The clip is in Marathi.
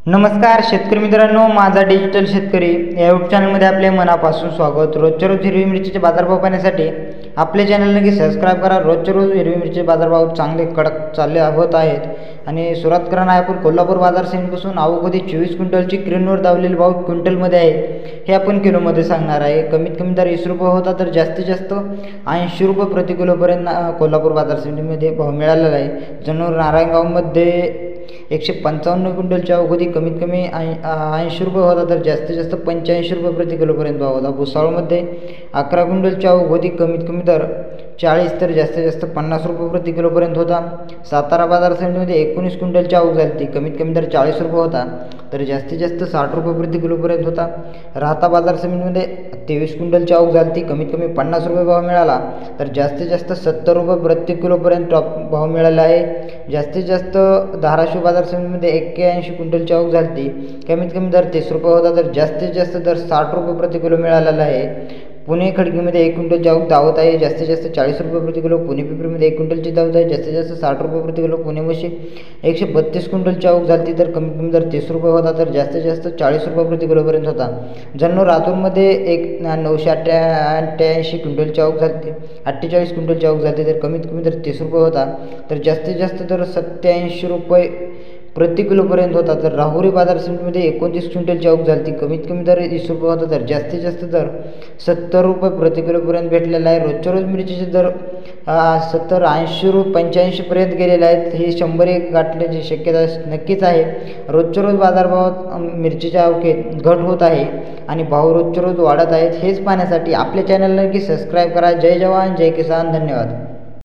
नमस्कार शेतकरी मित्रांनो, माझा डिजिटल शेतकरी या यूट्यूब चॅनलमध्ये आपले मनापासून स्वागत। रोजच्या रोज हिरवी मिरचीचे बाजारभाव पाहण्यासाठी आपले चॅनल नक्की सबस्क्राईब करा। रोजच्या रोज हिरवी मिरचीचे बाजारभाव चांगले कडक चालले होत आहेत आणि सुरुवात करणार आहे आपण कोल्हापूर बाजार समितीपासून। आवक होती 24 क्विंटलची, क्रेनवर दावलेले भाव क्विंटलमध्ये आहे हे आपण किलोमध्ये सांगणार आहे। कमीत कमी दर 20 रुपये होता तर जास्तीत जास्त 80 रुपये प्रति किलोपर्यंत कोल्हापूर बाजार समितीमध्ये भाव मिळालेला आहे। जणूर नारायणगावमध्ये 155 क्विंटलची आवक होती, कमीत कमी 80 रुपये होता तर जास्तीत जास्त 85 रुपये प्रति किलोपर्यंत भाव होता। भुसावळमध्ये 11 क्विंटलची आवक होती, कमीत कमी दर 40 तर जास्तीत जास्त 50 रुपये प्रति किलोपर्यंत होता। सातारा बाजार समितीमध्ये 19 क्विंटलची आवक झाली, कमीत कमी दर 40 रुपये होता तर जास्तीत जास्त 60 रुपये प्रति किलोपर्यंत होता। राहता बाजार समितीमध्ये 23 क्विंटलची आवक झाली, कमीत कमी 50 रुपये भाव मिळाला तर जास्तीत जास्त 70 रुपये प्रति किलोपर्यंत टॉप भाव मिळाला आहे। जास्तीत जास्त धाराशिव बाजार समितीमध्ये 81 क्विंटलची आवक झाली, कमीत कमी दर 30 रुपये होता तर जास्तीत जास्त दर 60 रुपये प्रति किलो मिळालेला आहे। पुणे खडकीमध्ये 1 क्विंटलची आवक दावत आहे, जास्तीत जास्त 40 रुपये प्रति किलो। पुणे पिंपरीमध्ये 1 क्विंटलची दावत आहे, जास्तीत जास्त 60 रुपये प्रति किलो। पुणे मुळशी 132 क्विंटलची आवक झाली तर कमीत कमी दर 30 रुपये होता तर जास्तीत जास्त 40 रुपये प्रति किलोपर्यंत होता। जन्नूर रातूरमध्ये 988 क्विंटलची आवक झाली, 48 क्विंटलची आवक झाली तर कमीत कमी दर 30 रुपये होता तर जास्तीत जास्त दर 87 रुपये प्रति किलोपर्यंत होता। तर राहुरी बाजार समितीमध्ये 29 क्विंटलची आवक झाली, कमीत कमी दर 20 रुपये होता तर जास्तीत जास्त दर 70 रुपये प्रति किलोपर्यंत भेटलेला आहे। रोजच्या रोज मिरचीचे दर 70, 80 रुपये 85 पर्यंत गेलेले आहेत, हे 100 गाठण्याची शक्यता नक्कीच आहे। रोजच्या रोज बाजारभावात मिरचीच्या आवकेत घट होत आहे आणि भाव रोजच्या रोज वाढत आहेत। हेच पाहण्यासाठी आपल्या चॅनलला नक्की सबस्क्राईब करा। जय जवान जय किसान, धन्यवाद।